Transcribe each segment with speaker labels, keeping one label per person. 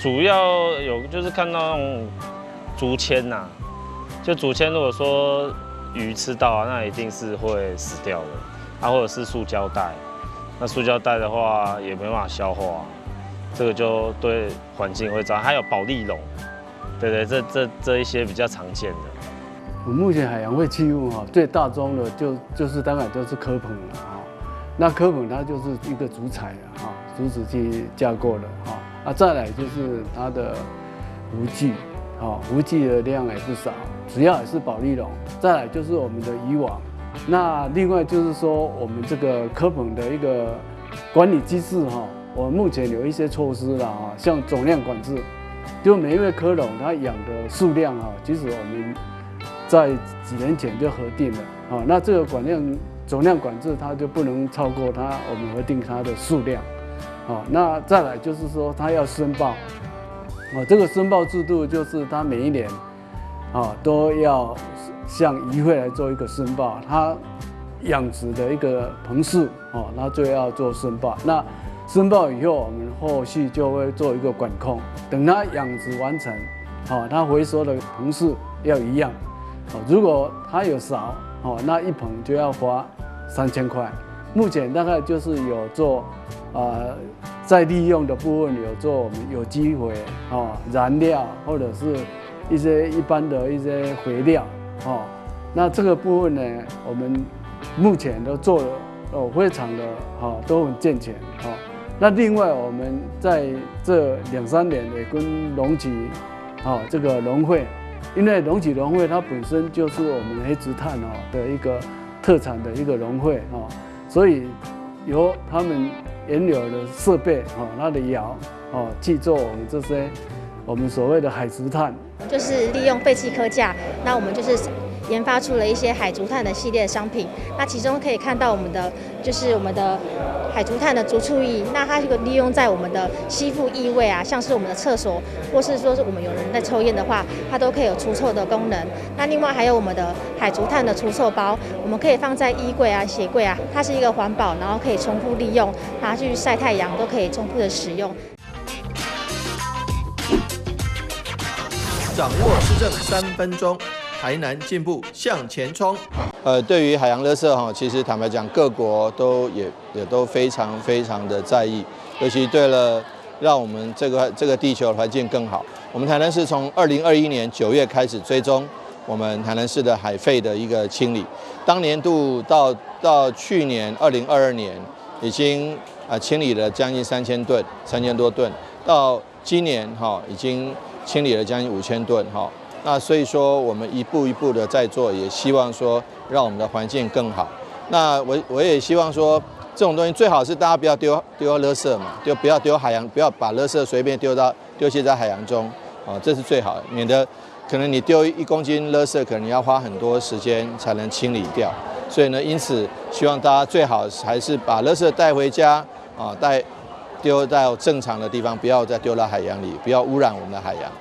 Speaker 1: 主要有就是看到那种竹签呐，就竹签如果说鱼吃到啊，那一定是会死掉的。啊，或者是塑胶袋，那塑胶袋的话也没办法消化，这个就对环境会糟。还有保丽龙，对，这一些比较常见的。
Speaker 2: 我目前海洋废弃物最大宗的就是大概就是蚵棚了那蚵棚它就是一个竹材竹子去加工的再来就是它的浮具浮具的量也不少，主要也是保丽龙。再来就是我们的渔网。那另外就是说，我们这个蚵棚的一个管理机制我们目前有一些措施了像总量管制，就每一位蚵农他养的数量其实我们在几年前就核定了那这个总量管制它就不能超过我们核定它的数量那再来就是说它要申报这个申报制度就是它每一年都要向渔会来做一个申报，它养殖的一个棚数那就要做申报。那申报以后，我们后续就会做一个管控。等它养殖完成，它回收的棚数要一样。如果它有少，那一棚就要花3000块。目前大概就是有做再利用的部分有做我们有机肥燃料或者是一些一般的一些肥料。那这个部分呢，我们目前都做了非常的都很健全那另外我们在这2、3年也跟龙崎这个农会，因为龙崎农会它本身就是我们黑竹炭的一个特产的一个农会所以由他们原有的设备它的窑去做我们这些我们所谓的海竹炭。
Speaker 3: 就是利用废弃科架，那我们就是研发出了一些海竹炭的系列商品。那其中可以看到我们的海竹炭的竹醋液，那它这个利用在我们的吸附异味像是我们的厕所，或是说是我们有人在抽烟的话，它都可以有除臭的功能。那另外还有我们的海竹炭的除臭包，我们可以放在衣柜鞋柜它是一个环保，然后可以重复利用，拿去晒太阳都可以重复的使用。
Speaker 4: 掌握施政3分钟，台南进步向前冲。
Speaker 5: 对于海洋垃圾其实坦白讲，各国也都非常的在意，尤其对了让我们这个地球环境更好。我们台南市从2021年9月开始追踪我们台南市的海废的一个清理，当年度到去年2022年已经清理了将近3000吨，3000多吨，到今年已经清理了将近5000吨那所以说我们一步一步的在做，也希望说让我们的环境更好。那我也希望说这种东西最好是大家不要丢垃圾嘛，就不要丢海洋，不要把垃圾随便丢弃在海洋中这是最好的，免得可能你丢1公斤垃圾，可能你要花很多时间才能清理掉。所以呢，因此希望大家最好还是把垃圾带回家丢到正常的地方，不要再丢到海洋里，不要污染我们的海洋。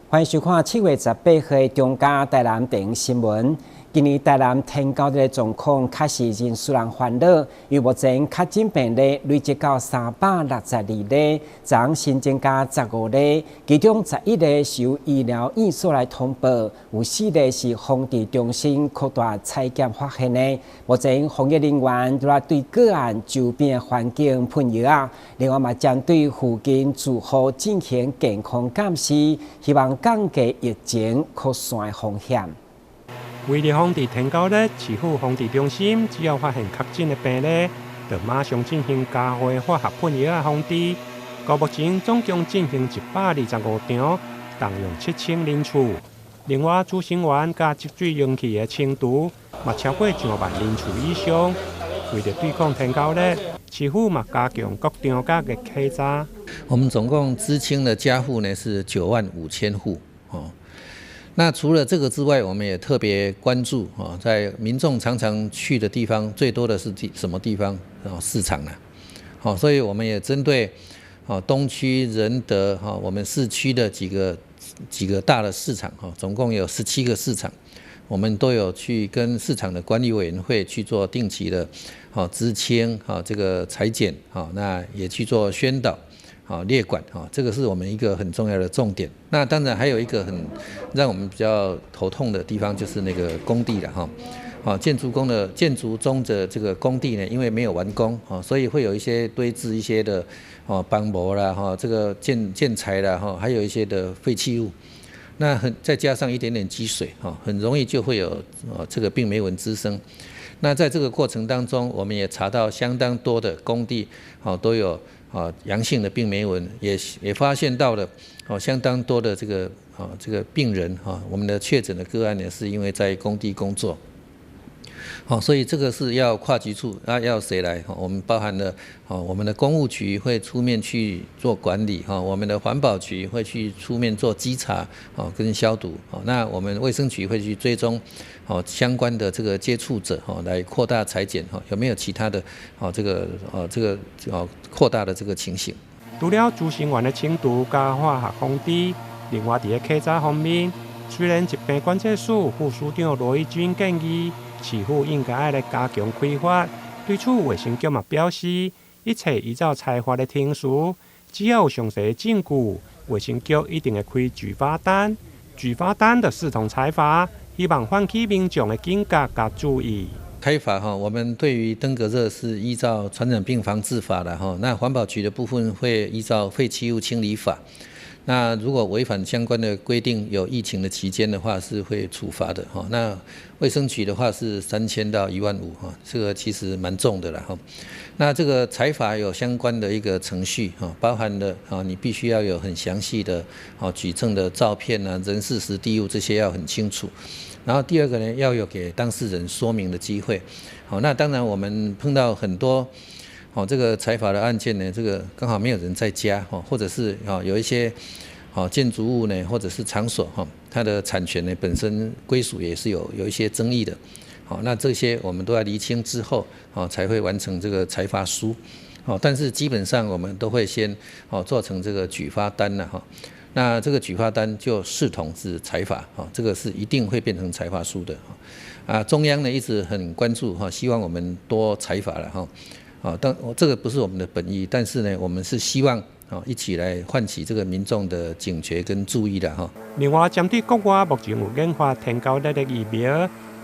Speaker 6: 欢迎收看7月18号的中嘉台南电影新闻。今年台南天高的状况确实真使人烦恼，因为目前确诊病例累积到362例，昨新增加15例，其中11例是由医疗院所来通报，有4例是防治中心扩大采检发现的。目前防疫人员都对个案周边环境喷药另外嘛针对附近住户进行健康监视，希望降低疫情扩散风险。
Speaker 7: 为了防治天高热，市府防治中心只要发现确诊的病例，就马上进行加惠化学喷药防治。到目前总共进行125场，动用7000人次。另外，主成员加积水容器的清除，嘛超过2万人次以上。为了对抗天高热，市府嘛加强各场甲的稽查。
Speaker 8: 我们总共知青的家户呢是95000户那除了这个之外，我们也特别关注在民众常常去的地方，最多的是什么地方？市场所以我们也针对东区、仁德我们市区的几个几个大的市场哈，总共有17个市场，我们都有去跟市场的管理委员会去做定期的知青这个裁剪那也去做宣导列管这个是我们一个很重要的重点。那当然还有一个很让我们比较头痛的地方就是那个工地了建筑中的这个工地呢，因为没有完工所以会有一些堆置一些的帮模啦这个建材啦还有一些的废弃物，那再加上一点点积水很容易就会有这个病媒蚊滋生。那在这个过程当中，我们也查到相当多的工地都有阳性的病媒蚊，也发现到了相当多的这个病人我们的确诊的个案呢，是因为在工地工作。所以这个是要跨局处，要谁来？我们包含了我们的公务局会出面去做管理，我们的环保局会去出面做稽查跟消毒，那我们卫生局会去追踪相关的这个接触者来扩大裁剪，有没有其他的这个扩大的这个情形？
Speaker 7: 除了主成员的清除加化学封闭，另外在客查方面，虽然疾病管制署副署长罗义军建议市府应该来加强开发，对此卫生局嘛表示，一切依照裁罚的听数，只要有详细的证据，卫生局一定会开举发单。举发单的视同裁罚，希望唤起民众的警觉和注意。
Speaker 8: 开罚我们对于登革热是依照传染病防治法的那环保局的部分会依照废弃物清理法。那如果违反相关的规定，有疫情的期间的话，是会处罚的那卫生局的话是3000到15000这个其实蛮重的了那这个裁罚有相关的一个程序包含了你必须要有很详细的举证的照片人事时地物这些要很清楚。然后第二个呢，要有给当事人说明的机会那当然我们碰到很多这个裁罚的案件呢，这个刚好没有人在家或者是有一些建筑物呢，或者是场所它的产权呢本身归属也是有一些争议的那这些我们都要厘清之后才会完成这个裁罚书但是基本上我们都会先做成这个举发单了那这个举发单就视同是裁罚这个是一定会变成裁罚书的中央呢一直很关注希望我们多裁罚了但这个不是我们的本意，但是呢，我们是希望一起来唤起这个民众的警觉跟注意的
Speaker 7: 另外，针对国外目前有研发天狗热的疫苗，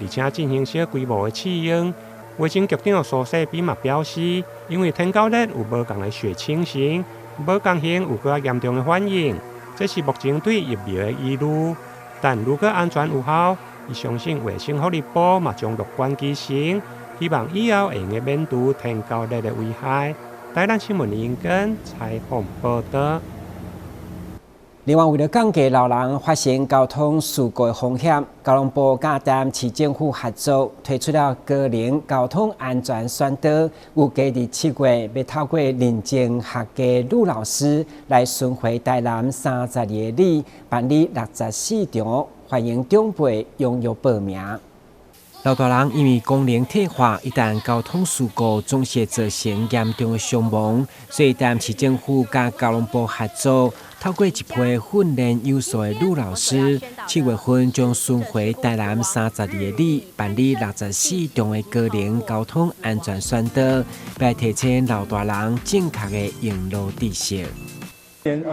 Speaker 7: 而且进行小规模的试用，卫生局长苏世比嘛表示，因为天狗热有无同的血清型，无共型有较严重的反应，这是目前对疫苗的疑虑。但如果安全有效，伊相信卫生福利部嘛将乐观其成。希望以后会用免除天狗热的危害。台南新闻林根采访报道。
Speaker 6: 另外，为了降低老人发生交通事故的风险，交通部甲台南市政府合作推出了个人交通安全宣导，预计伫7月要透过认证合格女老师来巡回台南32个里，办理64场，欢迎长辈踊跃报名。老大人因为功能退化，一旦交通事故总是造成严重的伤亡，所以台南市政府甲交通部合作，透过一批训练有素的女老师，7月份将巡回台南32个里，办理64场的个人交通安全宣导，来提醒老大人正确的用路知识。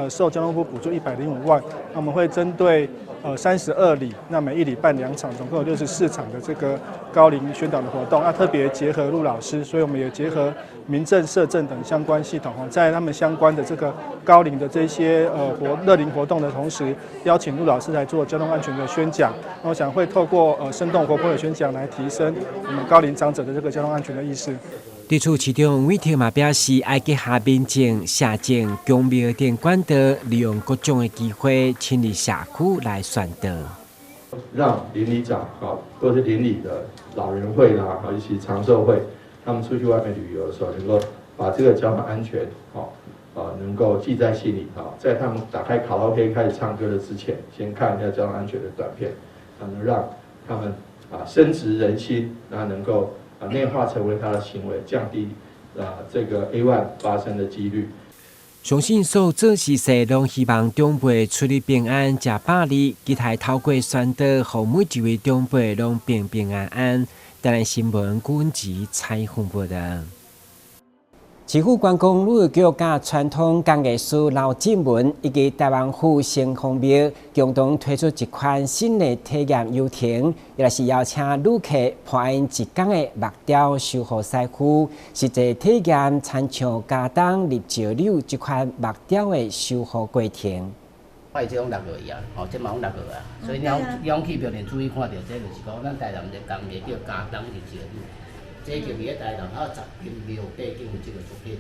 Speaker 9: 受交通部补助105万，那我们会针对32里，那每1里办2场，总共有64场的这个高龄宣导的活动。那特别结合陆老师，所以我们也结合民政、社政等相关系统，在他们相关的这个高龄的这些乐龄活动的同时，邀请陆老师来做交通安全的宣讲。那我想会透过生动活泼的宣讲来提升我们高龄长者的这个交通安全的意识。
Speaker 6: 对此，市长魏天嘛表示，爱结合民政、社政、公庙等管道，利用各种的机会，亲入社区来宣导，
Speaker 10: 让邻里长或是邻里的老人会啦，一起长寿会，他们出去外面旅游的时候，能够把这个交通安全能够记在心里在他们打开卡拉 OK 开始唱歌的之前，先看一下交通安全的短片，能让他们深植人心，那能够内化成为他的行为，降低这个 A1 发生的几率。
Speaker 6: 相信所做事事，拢希望长辈出入平安、食饱哩。期待透过宣导，让每一位长辈拢平平安安。台南新闻阮吉采访报道。市府观光旅游局甲传统工艺师刘进文以及台湾府新丰庙共同推出一款新的体验游艇，也就是邀请旅客拍因一天的木雕修复师傅，实际体验参像家当立石榴这款木雕的修复过程。
Speaker 11: 我这种6个月啊，这嘛讲6个月啊，所以你去庙里注意看到，这就是讲咱台南的工艺叫家当立石榴。这就是喺台南10间庙背景的这个作品。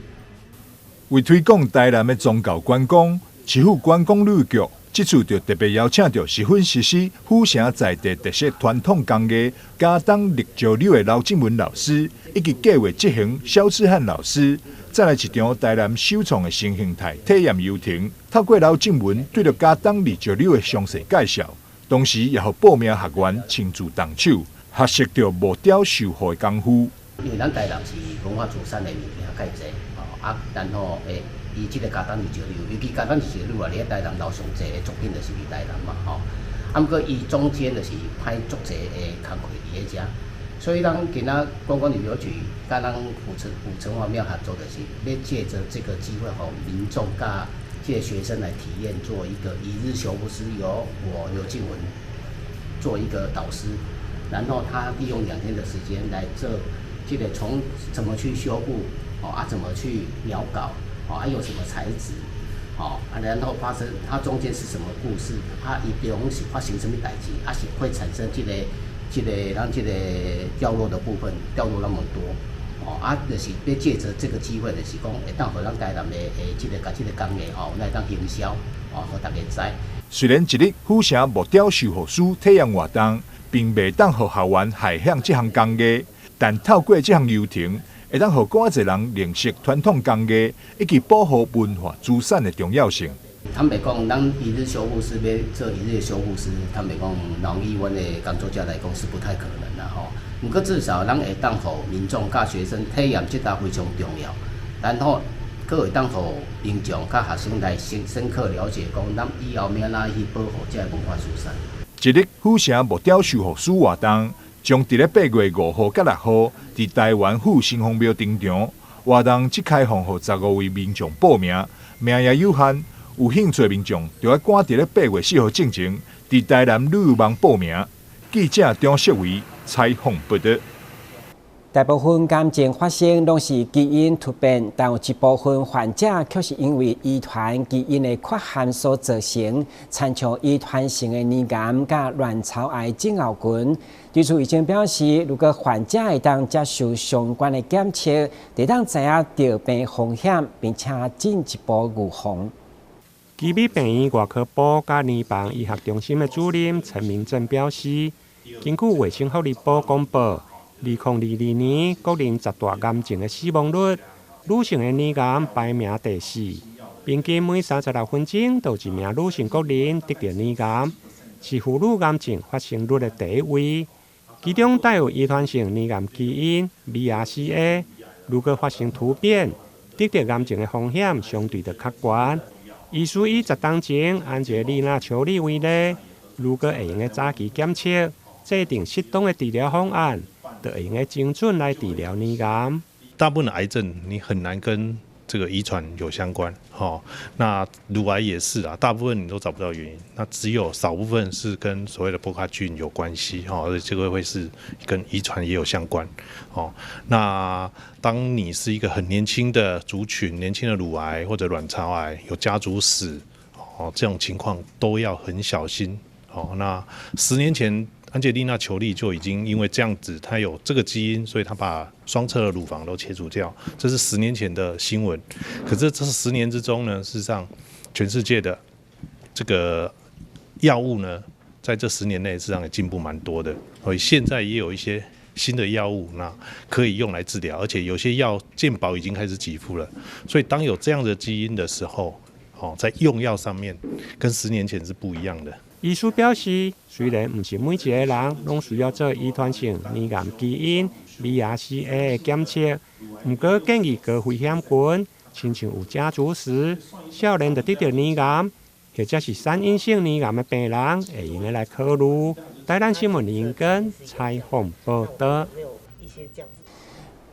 Speaker 12: 为推广台南的宗教观光，市府观光旅游局这次就特别邀请到十分熟悉府城在地特色传统工艺家当立石榴的刘进文老师，以及计划执行萧志汉老师，再来一场台南首创的新形态体验游艇。透过刘进文对着家当立石榴的详细介绍，同时也予报名学员亲自动手学习到木雕修复的功夫。
Speaker 11: 因为咱台南是文化祖产的物件较济，然后伊即个家当立石榴，尤其家当立石榴啊，你喺台南留上济的作品就是伫台南嘛，毋过伊中间就是歹足济的工课伫喺遮，所以咱今仔观光旅游局甲咱府城隍庙合作的是，要借着这个机会，民众甲这些学生来体验，做一个一日修复师，由我刘进文做一个导师，然后他利用2天的时间来这个从怎么去修复，怎么去描稿，有什么材质，然后发生它中间是什么故事，伊中是发生什么代志，是会产生让这个掉落的部分掉落那么多，就是要借着这个机会，就是讲会当互咱台南的这个工艺来当营销，互大家知。
Speaker 12: 虽然一日府城木雕修复师体验活动，并未当互校员下向这项工艺。但透过这项游艇，会当互更侪人认识传统工艺以及保护文化资产的重要性。
Speaker 11: 坦白讲，咱一日修复师要做一日修复师，坦白讲，以阮的工作者来讲是不太可能的吼。不过至少咱会当互民众甲学生体验，这搭非常重要。然后，佫会当互民众甲学生来深刻了解，讲咱以后要哪去保护这文化资产。
Speaker 12: 一日府城木雕修复师活动。将伫咧8月5号甲6号，伫台湾府新丰庙登场。活动即开放予15位民众报名，名额有限，有兴趣的民众就要赶伫咧8月4号之前，伫台南旅游网报名。记者张锡伟采访报道。
Speaker 6: 大部分癌症发生拢是基因突变，但有一部分患者却是因为遗传基因的缺陷所造成，参像遗传性的乳癌甲卵巢癌症候群。对此，医生表示，如果患者会当接受相关的检测，会当知影得病风险，并且进一步预防。
Speaker 7: 基美病院外科部甲联邦医学中心的主任陈明正表示，根据卫生福利部公布。2022年国人10大癌症的死亡率，女性的乳癌排名第4，平均每36分钟就有一名女性国人得到乳癌，是妇女癌症发生率的第1位。其中带有遗传性乳癌基因 BRCA， 如果发生突变，得到癌症的风险相对的较悬。医师以10当前安吉丽娜·裘丽为例，如果会用的早期检测，制定适当的治疗方案。就会用精准来治疗乳癌。
Speaker 13: 大部分的癌症你很难跟这个遗传有相关，那乳癌也是啊，大部分你都找不到原因，那只有少部分是跟所谓的BRCA菌有关系，而且这个会是跟遗传也有相关，那当你是一个很年轻的族群，年轻的乳癌或者卵巢癌有家族史，这种情况都要很小心，那10年前。安吉丽娜·裘丽就已经因为这样子，她有这个基因，所以她把双侧的乳房都切除掉。这是10年前的新闻。可是这是10年之中呢，事实上，全世界的这个药物呢，在这10年内事实上也进步蛮多的。所以现在也有一些新的药物，那可以用来治疗，而且有些药健保已经开始给付了。所以当有这样的基因的时候，在用药上面跟10年前是不一样的。
Speaker 7: 医师表示，虽然不是每一个人拢需要做遗传性乳癌基因 BRCA 的检测，不过建议高危险群，亲像有家族史，少年就得到乳癌，或者是三阴性乳癌的病人，会用来考虑。台南新闻林根采访报道。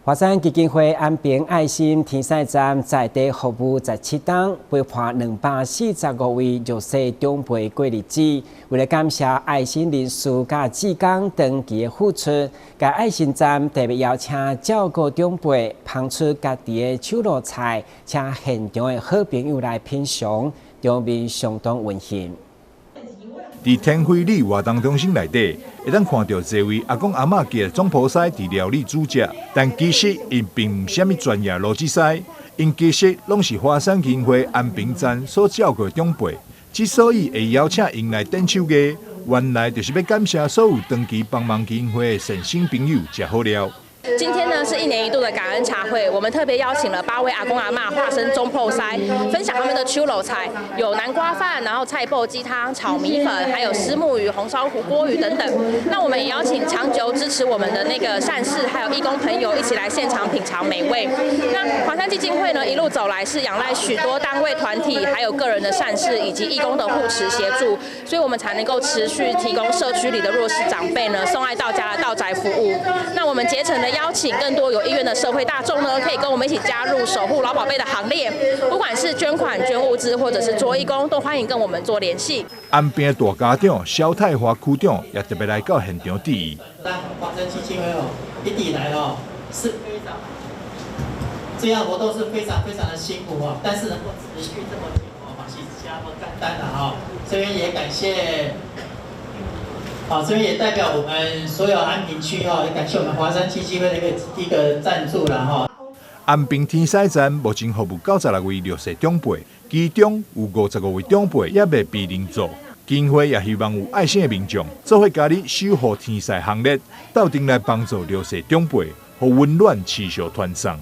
Speaker 6: 华山基金会安平爱心天使站在地服务17档，陪伴245位弱势长辈过日子。为了感谢爱心人士甲志工长期的付出，该爱心站特别邀请照顾长辈，捧出家己的手路菜，请现场的好朋友来品尝，场面相当温馨。
Speaker 12: 伫天惠里活动中心内底，会当看到这位阿公阿嬷家总菩萨伫料理煮食，但其实因并唔什么专业逻辑师，因其实拢是华山基金会安平站所照顾长辈。之所以会邀请因来点手艺，原来就是要感谢所有长期帮忙基金会的善心朋友，食好料。
Speaker 14: 今天呢是1年1度的感恩茶会，我们特别邀请了8位阿公阿嬷化身中破塞，分享他们的手路菜，有南瓜饭，然后菜脯鸡汤、炒米粉，还有虱目鱼、红烧锅鱼等等。那我们也邀请长久支持我们的那个善事，还有义工朋友一起来现场品尝美味。那华山基金会呢一路走来是仰赖许多单位团体，还有个人的善事以及义工的护持协助，所以我们才能够持续提供社区里的弱势长辈呢送爱到家的到宅服务。那我们竭诚的邀请更多有意愿的社会大众呢，可以跟我们一起加入守护老宝贝的行列。不管是捐款、捐物资，或者是做义工，都欢迎跟我们做联系。
Speaker 12: 安平大家长萧泰华区长也特别来到现场致意。
Speaker 15: 华山基金会一直以来是非常这样活动是非常的辛苦但是能够持续这么久是加么简单的这边也感谢。这边也代表我们所有安平区也感谢我们华山基金会的一个赞助啦
Speaker 12: 安平天使站目前服务96位弱势长辈，其中有55位长辈也未被认做。基金会也希望有爱心的民众做伙加入守护天使行列，斗阵来帮助弱势长辈，和温暖持续传送。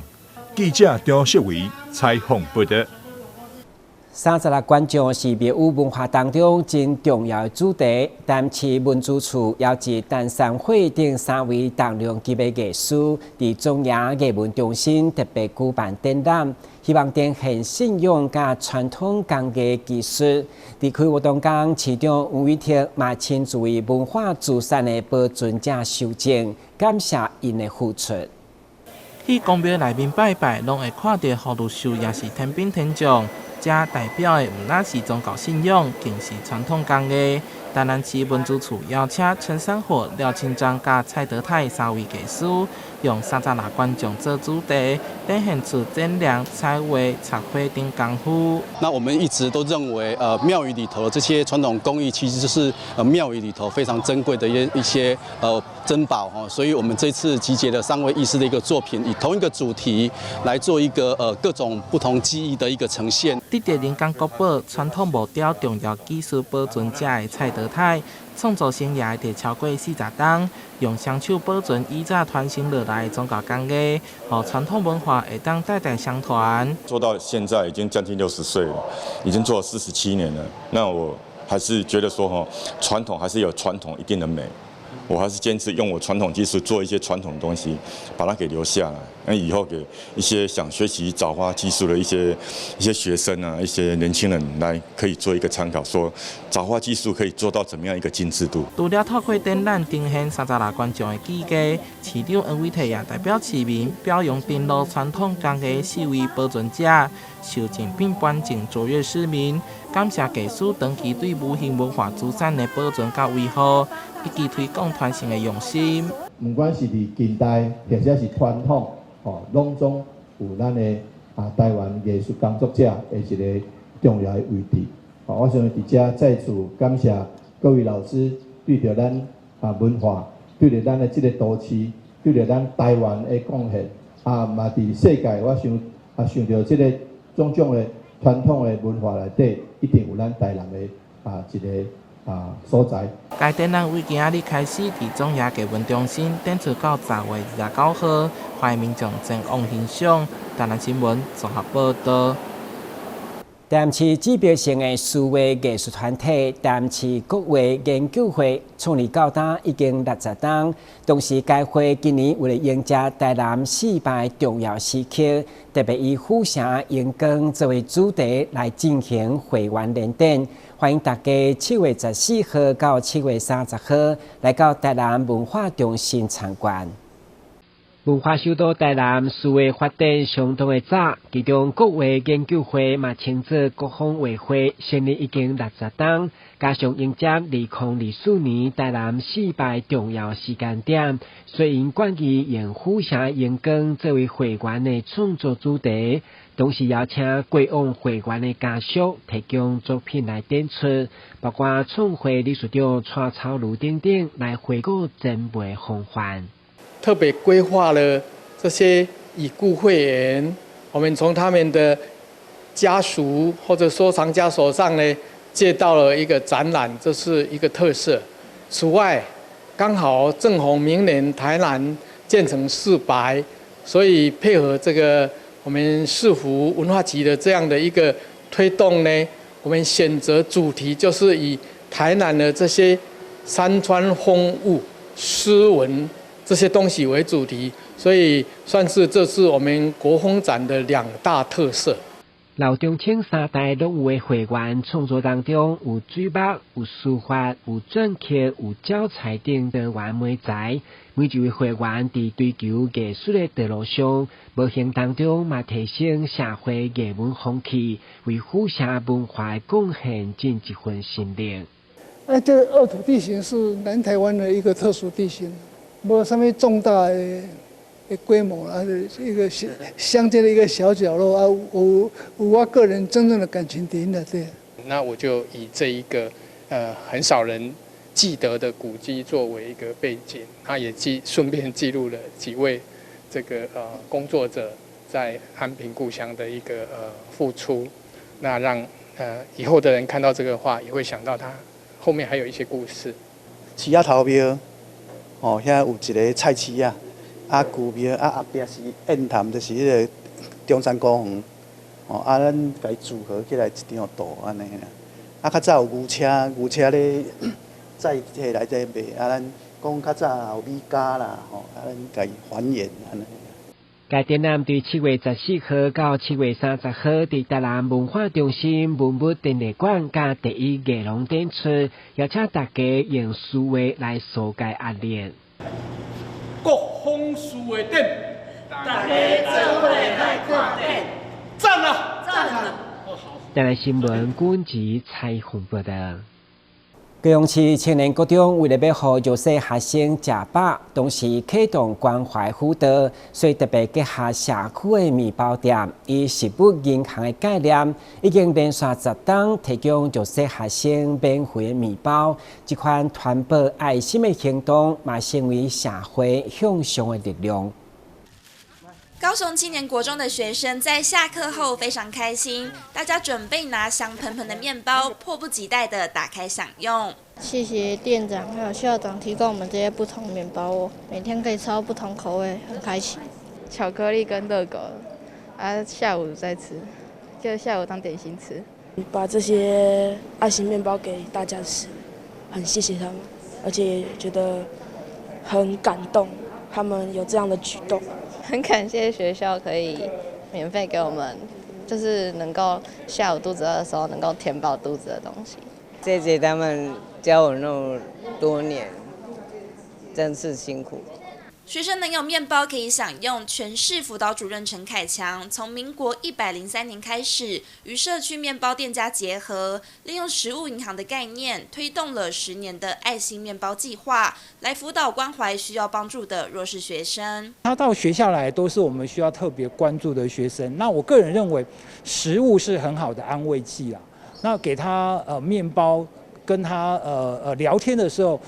Speaker 12: 记者张世伟采访报道。
Speaker 6: 36观众是庙宇文化当中真重要的主题。淡市文主处邀集淡山会等3位重量级的艺师，伫中央艺文中心特别举办展览，希望展现信仰甲传统工艺技术。伫开活动中，市长吴宇婷嘛亲自为文化资产的保存者修正，感谢因的付出。
Speaker 16: 去公庙内面拜拜，拢会看到葫芦树也是天兵天将。这代表的唔单是宗教信仰，更是传统工艺。台南市文主处邀请陈山火、廖清章甲蔡德泰3位艺师，用36观众做主题，展现出剪梁、彩画、插花等功夫。
Speaker 17: 那我们一直都认为，庙宇里头的这些传统工艺，其实就是庙宇里头非常珍贵的一些珍宝所以我们这次集结了3位艺师的一个作品，以同一个主题来做一个各种不同技艺的一个呈现。
Speaker 16: 伫在人工国宝传统木雕重要技术保存者的蔡德泰，创作生涯得超过40档，用双手保存以早传承落来的宗教工艺，和传统文化会当代代相传。
Speaker 18: 做到现在已经将近60岁了，已经做了47年了。那我还是觉得说传统还是有传统一定的美。我还是坚持用我传统技术做一些传统的东西，把它给留下来。那以后给一些想学习枣花技术的一些学生啊，一些年轻人来可以做一个参考，说枣花技术可以做到怎么样一个精致度。
Speaker 16: 除了透过展览呈现36观众的技艺，市长恩伟体也代表市民表扬登录传统工艺4位保存者，修正并颁证卓越市民，感谢技师长期对无形文化资产的保存甲维护，以及推广传承的用心。
Speaker 19: 不管是伫近代或者是传统，拢总有咱的台湾艺术工作者的一个重要的位置。我想伫遮再次感谢各位老师对着咱文化，对着咱的这个都市，对着咱台湾的贡献。嘛伫世界，我想到这个种的传统的文化内底，一定有咱台南的一个。所在。
Speaker 16: 该展览为今仔日开始，伫中央艺文中心展出到10月29号，欢迎民众前往欣赏。台南新闻综合报道。
Speaker 6: 台南市指标性的数位艺术团体台南市国画研究会创立到今已经60年，同时该会今年为了迎接台南4败重要时刻，特别以府城荧光作为主题来进行会员联展。欢迎大家7月14号到7月30号来到台南文化中心参观。文化首都台南数位发展相当的早，其中国画研究会嘛称作国风画会，成立已经60年，加上迎接2024年台南4败重要时间点，所以因冠以用府城荧光作为会员的创作主题，同时邀请过往会员的家属提供作品来展出，包括创会理事长蔡超如等等来回顾前辈风范。
Speaker 20: 特别规划了这些已故会员，我们从他们的家属或者收藏家手上呢借到了一个展览，这是一个特色。此外，刚好正逢明年台南建成400，所以配合这个我们市府文化局的这样的一个推动呢，我们选择主题就是以台南的这些山川风物、诗文这些东西为主题，所以算是这是我们国风展的2大特色。
Speaker 6: 老中青3代拢有的会员创作当中有水墨、有书法、有篆刻、有教材等多元媒材。每一位会员伫追求艺术的道路上，无形当中嘛提升社会艺文风气，为府城文化贡献尽一份心力。
Speaker 21: 这个二土地形是南台湾的一个特殊地形。没有什么重大的规模啊，一个乡间的一个小角落啊，我个人真正的感情点的对。
Speaker 20: 那我就以这一个很少人记得的古迹作为一个背景，它也顺便记录了几位这个工作者在安平故乡的一个付出，那让以后的人看到这个画也会想到它后面还有一些故事。
Speaker 22: 市仔头庙。哦，遐有一个菜市啊，旧庙后壁是燕潭，就是迄个中山古园。哦，咱甲伊组合起来一张图安尼啦。较早有牛车咧载体来这卖，咱讲较早有米家啦，咱甲伊还原安尼。
Speaker 6: 该展览对7月14号到7月30号伫台南文化中心文物展览馆甲第一艺廊展出，邀请大家用思维来疏解压力。
Speaker 23: 国风思维展，大家做伙来看展，赞啊！赞啊！
Speaker 6: 台南新闻管局采访报道。高雄市青年国中为了要让弱势学生吃饱，同时启动关怀辅导，所以特别结合社区的面包店，以食物银行的概念，已经连续10天提供弱势学生免费的面包。这款传播爱心的行动，嘛成为社会向上的力量。
Speaker 24: 高雄青年国中的学生在下课后非常开心，大家准备拿香喷喷的面包，迫不及待地打开享用。
Speaker 25: 谢谢店长还有校长提供我们这些不同面包哦，每天可以吃到不同口味，很开心。
Speaker 26: 巧克力跟热狗，下午再吃，就下午当点心吃。
Speaker 27: 把这些爱心面包给大家吃，很谢谢他们，而且也觉得很感动，他们有这样的举动。
Speaker 26: 很感谢学校可以免费给我们，就是能够下午肚子饿的时候能够填饱肚子的东西。
Speaker 28: 谢谢他们教我那么多年，真是辛苦。
Speaker 24: 学生能有面包可以享用，全市辅导主任陈凯强从民国103年开始，与社区面包店家结合，利用食物银行的概念，推动了10年的爱心面包计划，来辅导关怀需要帮助的弱势学生。
Speaker 29: 他到学校来都是我们需要特别关注的学生。那我个人认为，食物是很好的安慰剂啦。那给他面包。跟他聊天的时候，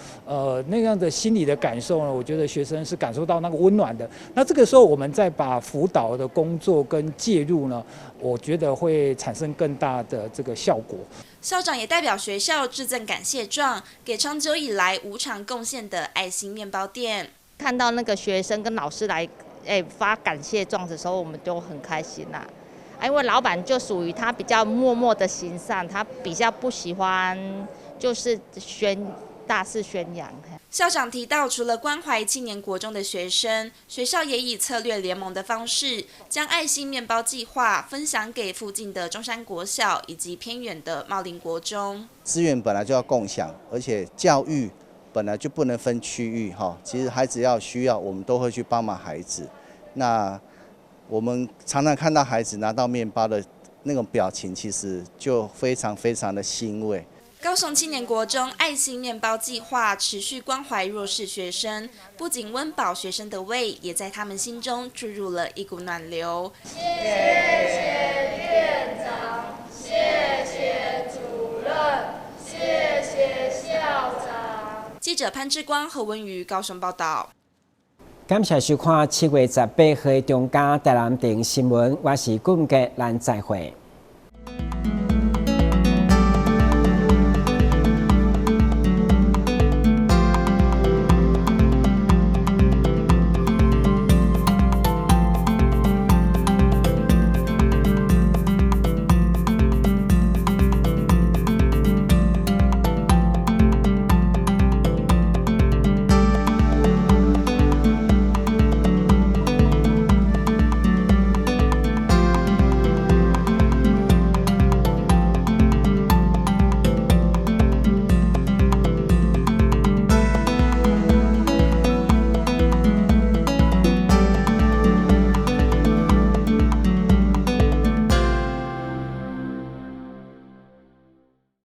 Speaker 29: 那样的心理的感受呢，我觉得学生是感受到那个温暖的。那这个时候，我们再把辅导的工作跟介入呢，我觉得会产生更大的这个效果。
Speaker 24: 校长也代表学校致赠感谢状，给长久以来无偿贡献的爱心面包店。
Speaker 3: 看到那个学生跟老师来发感谢状的时候，我们就很开心啦。
Speaker 1: 因为老板就属于他比较默默的行善，他比较不喜欢就是大肆宣扬。
Speaker 24: 校长提到，除了关怀青年国中的学生，学校也以策略联盟的方式，将爱心面包计划分享给附近的中山国小以及偏远的茂林国中。
Speaker 2: 资源本来就要共享，而且教育本来就不能分区域哈。其实孩子要需要，我们都会去帮忙孩子。那我们常常看到孩子拿到面包的那种表情，其实就非常非常的欣慰。
Speaker 24: 高雄青年国中爱心面包计划持续关怀弱势学生，不仅温饱学生的胃，也在他们心中注入了一股暖流。
Speaker 4: 谢谢院长，谢谢主任，谢谢校长。
Speaker 24: 记者潘志光、何文瑜高雄报道。
Speaker 6: 感谢收看7月18日中嘉台南电新闻，我是顾文杰，咱再会。